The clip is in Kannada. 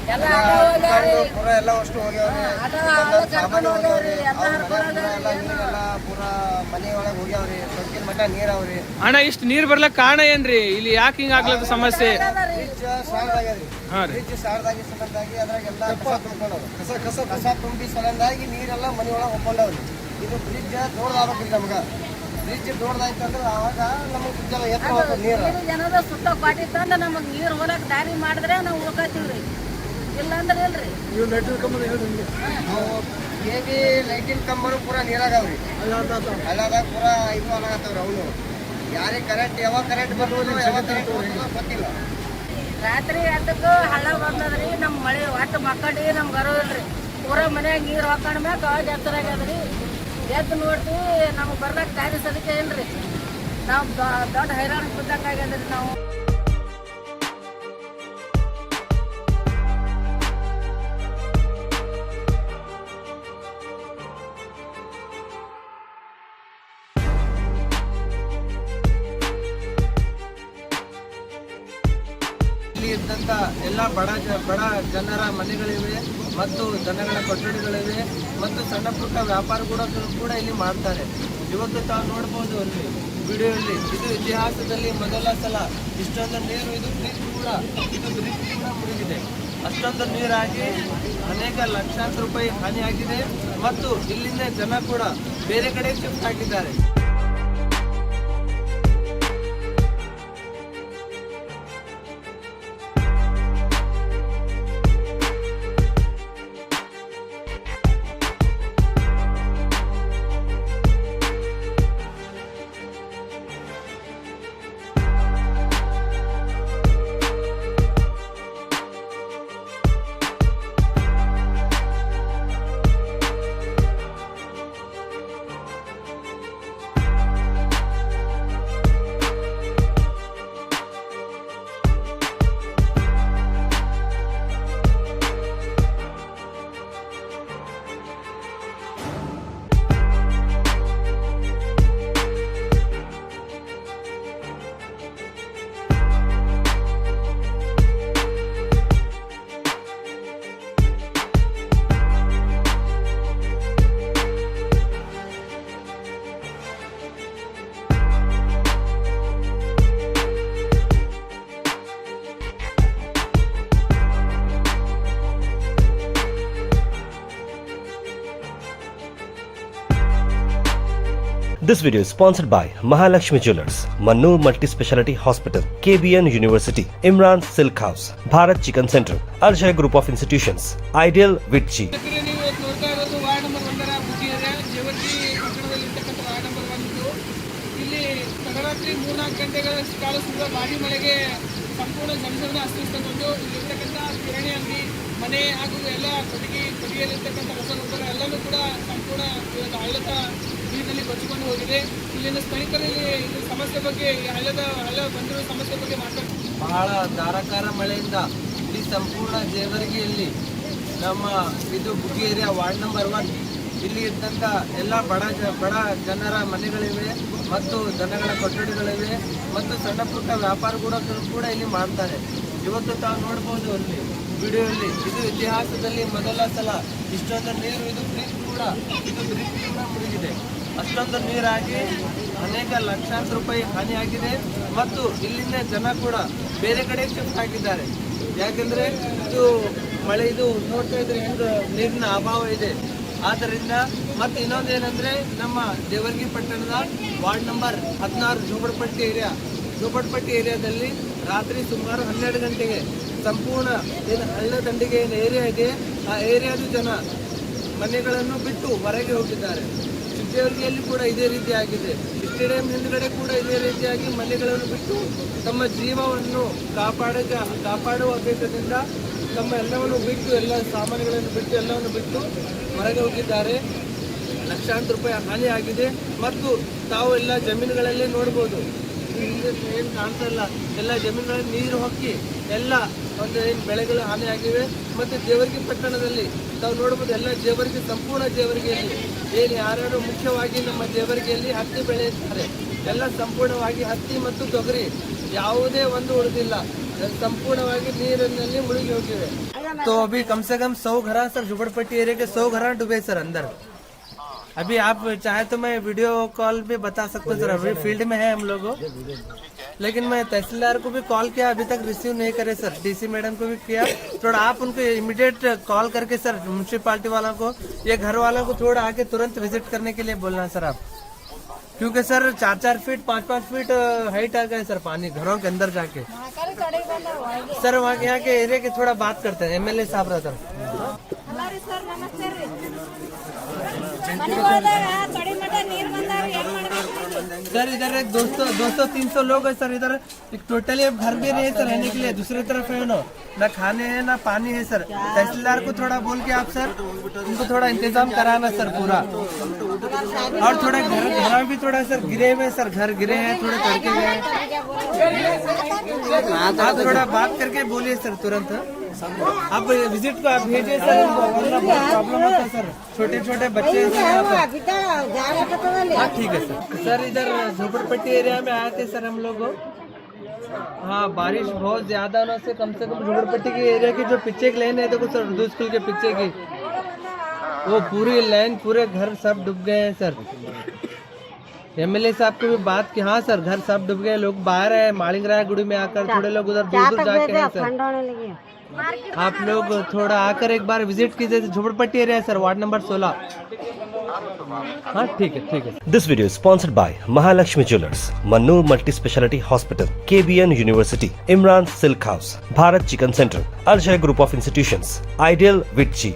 ಪೂರ ಎಲ್ಲ ಅಷ್ಟು ಹೋಗ್ಯಾವ್ರಿ. ಸಾಮಾನ್ಯ ಹೋಗ್ಯಾವ್ರಿ. ನೀರೆಲ್ಲ ಪೂರ ಮನೆ ಒಳಗೆ ಹೋಗ್ಯಾವ್ರಿ. ಸೊಕ್ಕಿನ ಮಠ ನೀರ್ ಅವ್ರಿ. ಅಣ್ಣ ಇಷ್ಟು ನೀರ್ ಬರ್ಲಕ್ ಕಾರಣ ಏನ್ರಿ? ಇಲ್ಲಿ ಯಾಕೆ ಹಿಂಗ ಆಗ್ಲದ ಸಮಸ್ಯೆ? ಬ್ರಿಡ್ಜ್ ಸಾರದಾಗಿ ಸಲಂದಾಗಿ ಅದ್ರಾಗೆಲ್ಲ ಕಸ ತುಂಬಿ ಸಲಂದಾಗಿ ನೀರೆಲ್ಲ ಮನೆ ಒಳಗೆ ಹೊಕ್ಕೊಂಡವ್ರಿ. ಇದು ಬ್ರಿಡ್ಜ್ ದೊಡ್ಡದಾಗ್ಬೇಕ್ರಿ. ನಮ್ಗ ಬ್ರಿಡ್ಜ್ ದೊಡ್ಡದಾಯ್ತಂದ್ರೆ ಆವಾಗ ನಮಗೆ ಎತ್ತರ ಹೋಗ್ತದೆ ನೀರು. ಜನದ ಸುತ್ತ ಕ್ವಾಟಿ ತಂದ ನಮಗ್ ನೀರ್ ಹೋಗಕ್ ದಾರಿ ಮಾಡಿದ್ರೆ ನಾವು ಉಳ್ಕತ್ತೀವ್ರಿ. ಇಲ್ಲ ಅಂದ್ರೆ ಇಲ್ರಿ. ಕೆಬಿ ಲೈಟಿನ ಕಂಬನು ಪೂರ ನೀರಾಗವ್ರಿ. ಹಳ್ಳದಾಗ ಪೂರ ಇದು ಆಗತ್ತವ್ರಿ. ಅವನು ಯಾರಿಗೆ ಕರೆಂಟ್ ಯಾವಾಗ ಕರೆಂಟ್ ಬರ್ಬೋದು ಯಾವಾಗ ಕರೆಂಟ್ ಬರ್ತದೋ ಗೊತ್ತಿಲ್ಲ. ರಾತ್ರಿ ಅದಕ್ಕೆ ಹಳ್ಳ ಬಂದದ್ರಿ. ನಮ್ಮ ಮಳೆ ಒಟ್ಟು ಮಕ್ಕಳಿ ನಮ್ಗೆ ಗರು ಇಲ್ರಿ. ಪೂರ ಮನ್ಯಾಗ ನೀರು ಹಾಕೊಂಡ್ ಮ್ಯಾಕ ಅವಾಗ ಎತ್ತರಾಗ್ಯದ್ರಿ. ಎದ್ದು ನೋಡ್ತೀವಿ ನಮ್ಗೆ ಬರ್ಲಕ್ಕೆ ದಾರಿ ಸದಕ್ಕೆ ಇಲ್ರಿ. ನಾವು ದೊಡ್ಡ ಹೈರಾಣ ಬಿದ್ದಂಗೆ ಆಗ್ಯದ್ರಿ. ನಾವು ಇಲ್ಲಿ ಇದ್ದಂಥ ಎಲ್ಲ ಬಡ ಜನರ ಮನೆಗಳಿವೆ ಮತ್ತು ದನಗಳ ಕೊಠಡಿಗಳಿವೆ ಮತ್ತು ಸಣ್ಣ ಪುಟ್ಟ ವ್ಯಾಪಾರ ಕೂಡ ಇಲ್ಲಿ ಮಾಡ್ತಾರೆ. ಇವತ್ತು ತಾವು ನೋಡ್ಬೋದು ಅಲ್ಲಿ ವಿಡಿಯೋಲ್ಲಿ, ಇದು ಇತಿಹಾಸದಲ್ಲಿ ಮೊದಲ ಸಲ ಇಷ್ಟೊಂದು ನೀರು. ಇದು ಬ್ರಿಡ್ಜ್ ಕೂಡ ಮುಳುಗಿದೆ. ಅಷ್ಟೊಂದು ನೀರಾಗಿ ಅನೇಕ ಲಕ್ಷಾಂತರ ರೂಪಾಯಿ ಹಾನಿಯಾಗಿದೆ ಮತ್ತು ಇಲ್ಲಿಂದ ಜನ ಕೂಡ ಬೇರೆ ಕಡೆ ಶಿಫ್ಟ್ ಆಗಿದ್ದಾರೆ. This video is sponsored by Mahalakshmi Jewelers, Mannur Multi-Speciality Hospital, KBN University, Imran Silk House, Bharat Chicken Center, Arjay Group of Institutions, Ideal Vitchi. ನೀವು ನೋಡ್ತಾ ಇರೋದು ವಾರ್ಡ್ ನಂಬರ್ 1ರ ಬುದ್ಧಿಗೆರೆ ಜೇವರ್ಗಿ ಪಟ್ಟಣದಲ್ಲಿರ್ತಕ್ಕಂಥ ವಾರ್ಡ್ ನಂಬರ್ 1. ಇಲ್ಲಿ ತಡರಾತ್ರಿ 3-4 ಗಂಟೆಗಳ ಕಾಲ ಸುರಿದ ಭಾರಿ ಮಳೆಗೆ ಸಂಪೂರ್ಣ ಜನಜೀವನ ಅಸ್ತವ್ಯಸ್ತಗೊಂಡು ಇಲ್ಲಿರ್ತಕ್ಕಂಥ ಕಿರಾಣಿ ಅಂಗಡಿ, ಮನೆ ಹಾಗೂ ಎಲ್ಲ ಕೊಟ್ಟಿಗೆಯಲ್ಲಿರ್ತಕ್ಕಂಥ ರಸಗೊಬ್ಬರ ಎಲ್ಲವೂ ಕೂಡ ಸಂಪೂರ್ಣ ಹಳ್ಳದ ನೀರಿನಲ್ಲಿ ಕೊಚ್ಚಿಕೊಂಡು ಹೋಗಿದೆ. ಇಲ್ಲಿನ ಸ್ಥಳೀಕರಲ್ಲಿ ಇದು ಸಮಸ್ಯೆ ಬಗ್ಗೆ ಹಳ್ಳ ಬಂದಿರೋ ಸಮಸ್ಯೆ ಬಗ್ಗೆ ಮಾತಾಡ್ತೀವಿ. ಬಹಳ ಧಾರಾಕಾರ ಮಳೆಯಿಂದ ಇಡೀ ಸಂಪೂರ್ಣ ಜೇವರ್ಗಿಯಲ್ಲಿ ನಮ್ಮ ಇದು ಬುಗ್ಗೇರಿಯ ವಾರ್ಡ್ ನಂಬರ್ 1 ಇಲ್ಲಿ ಇದ್ದಂಥ ಎಲ್ಲ ಬಡ ಜನರ ಮನೆಗಳಿವೆ ಮತ್ತು ದನಗಳ ಕೊಠಡಿಗಳಿವೆ ಮತ್ತು ಸಣ್ಣ ಪುಟ್ಟ ವ್ಯಾಪಾರ ಕೂಡ ಇಲ್ಲಿ ಮಾಡ್ತಾರೆ. ಇವತ್ತು ತಾವು ನೋಡ್ಬೋದು ಅಲ್ಲಿ ವಿಡಿಯೋಲ್ಲಿ, ಇದು ಇತಿಹಾಸದಲ್ಲಿ ಮೊದಲ ಸಲ ಇಷ್ಟೊಂದು ನೀರು. ಇದು ಬ್ರಿಡ್ಜ್ ಕೂಡ ಮುಳುಗಿದೆ. ಅಷ್ಟೊಂದು ನೀರಾಗಿ ಅನೇಕ ಲಕ್ಷಾಂತರ ರೂಪಾಯಿ ಹಾನಿಯಾಗಿದೆ ಮತ್ತು ಇಲ್ಲಿಂದ ಜನ ಕೂಡ ಬೇರೆ ಕಡೆ ಶಿಫ್ಟ್ ಆಗಿದ್ದಾರೆ. ಯಾಕೆಂದರೆ ಇದು ಮಳೆ ಇದು ನೋಡ್ತಾ ಇದ್ರೆ ಹೆಂಗೆ ನೀರಿನ ಅಭಾವ ಇದೆ. ಆದ್ದರಿಂದ ಮತ್ತು ಇನ್ನೊಂದೇನೆಂದರೆ ನಮ್ಮ ಜೇವರ್ಗಿ ಪಟ್ಟಣದ ವಾರ್ಡ್ ನಂಬರ್ 16 ಜೋಬಡ್ಪಟ್ಟಿ ಏರಿಯಾದಲ್ಲಿ ರಾತ್ರಿ ಸುಮಾರು 12 ಗಂಟೆಗೆ ಸಂಪೂರ್ಣ ಏನು ಹಳ್ಳ ದಂಡಿಗೆ ಏನು ಏರಿಯಾ ಇದೆ ಆ ಏರಿಯಾದ ಜನ ಮನೆಗಳನ್ನು ಬಿಟ್ಟು ಹೊರಗೆ ಹೋಗಿದ್ದಾರೆ. ಚಿಕ್ಕದೇವರಿಗೆಯಲ್ಲಿ ಕೂಡ ಇದೇ ರೀತಿ ಆಗಿದೆ. ಸ್ಟೇಡಿಯಂ ಹಿಂದ್ಗಡೆ ಕೂಡ ಇದೇ ರೀತಿಯಾಗಿ ಮನೆಗಳನ್ನು ಬಿಟ್ಟು ತಮ್ಮ ಜೀವವನ್ನು ಕಾಪಾಡುವ ಉದ್ದೇಶದಿಂದ ತಮ್ಮ ಎಲ್ಲವನ್ನು ಬಿಟ್ಟು ಎಲ್ಲ ಸಾಮಾನುಗಳನ್ನು ಬಿಟ್ಟು ಎಲ್ಲವನ್ನು ಬಿಟ್ಟು ಹೊರಗೆ ಹೋಗಿದ್ದಾರೆ. ಲಕ್ಷಾಂತರ ರೂಪಾಯಿ ಹಾನಿ ಆಗಿದೆ ಮತ್ತು ತಾವು ಎಲ್ಲ ಜಮೀನುಗಳಲ್ಲಿ ನೋಡ್ಬೋದು. ಏನು ಕಾಣ್ತಲ್ಲ, ಎಲ್ಲ ಜಮೀನುಗಳಲ್ಲಿ ನೀರು ಹೊಕ್ಕಿ ಎಲ್ಲ ಒಂದು ಏನು ಬೆಳೆಗಳು ಹಾನಿಯಾಗಿವೆ. ಮತ್ತು ಜೇವರ್ಗಿ ಪಟ್ಟಣದಲ್ಲಿ ತಾವು ನೋಡ್ಬೋದು, ಎಲ್ಲ ಸಂಪೂರ್ಣ ಜೇವರ್ಗಿಯಲ್ಲಿ ಏನು ಯಾರ್ಯಾರು ಮುಖ್ಯವಾಗಿ ನಮ್ಮ ಜೇವರ್ಗಿಯಲ್ಲಿ ಹತ್ತಿ ಬೆಳೆಯುತ್ತಾರೆ. ಎಲ್ಲ ಸಂಪೂರ್ಣವಾಗಿ ಹತ್ತಿ ಮತ್ತು ತೊಗರಿ ಯಾವುದೇ ಒಂದು ಉಳಿದಿಲ್ಲ, ಸಂಪೂರ್ಣವಾಗಿ ನೀರಿನಲ್ಲಿ ಮುಳುಗಿ ಹೋಗಿವೆ. तो अभी कम से कम 100 घर सर झुपड़पट्टी एरिया के 100 घर डूबे सर अंदर। अभी आप चाहे तो मैं वीडियो कॉल पे बता सकता हूँ सर, अभी फील्ड में है हम लोग, लेकिन मैं तहसीलदार को भी कॉल किया, अभी तक रिसीव नहीं करे सर। डीसी मैडम को भी किया, थोड़ा आप उनको इमीडिएट कॉल करके सर म्यूनसिपालिटी वालों को, ये घर वालों को थोड़ा आके तुरंत विजिट करने के लिए बोलना सर आप, क्योंकि सर 4-4 फीट 5-5 फीट हाइट आ गए सर पानी घरों के अंदर जाके। सर वहाँ के यहाँ के एरिया के थोड़ा बात करते हैं, MLA साहब रहता सर। इधर एक 200-300 लोग है सर, इधर एक टोटली अब घर भी नहीं है सर रहने के लिए, दूसरी तरफ है ना खाने है ना पानी है सर। तहसीलदार को थोड़ा बोल के आप सर उनको थोड़ा इंतजाम कराना सर पूरा, और थोड़ा घर भी थोड़ा सर गिरे हुए सर, घर गिरे हैं थोड़े तड़के गए हैं। आप थोड़ा बात करके बोलिए सर तुरंत, आप विजिट को आप भेजिए सर, वरना बहुत प्रॉब्लम होता है सर, छोटे छोटे बच्चे हैं सर। हाँ ठीक है सर। सर इधर झोपड़पट्टी एरिया में आए थे सर हम लोग, हाँ बारिश बहुत ज्यादा होने से कम झोपड़पट्टी के एरिया की जो पीछे की लाइन है देखो सर, उर्दू स्कूल के पीछे की वो पूरी लाइन पूरे घर सब डूब गए हैं सर। MLA साहब को भी बात की, हाँ सर घर सब डूब गए, लोग बाहर है मालिंगराय गुड़ी में आकर, थोड़े लोग उधर दूर जाके हैं सर। आप लोग थोड़ा आकर एक बार विजिट कीजिए, झोपड़पट्टी एरिया है सर, वार्ड नंबर 16। हाँ ठीक है। This video is sponsored by Mahalakshmi Jewelers, Mannur Multi Speciality Hospital, KBN University, Imran Silk House, Bharat Chicken Center, Arjay Group of Institutions, Ideal Vitchi.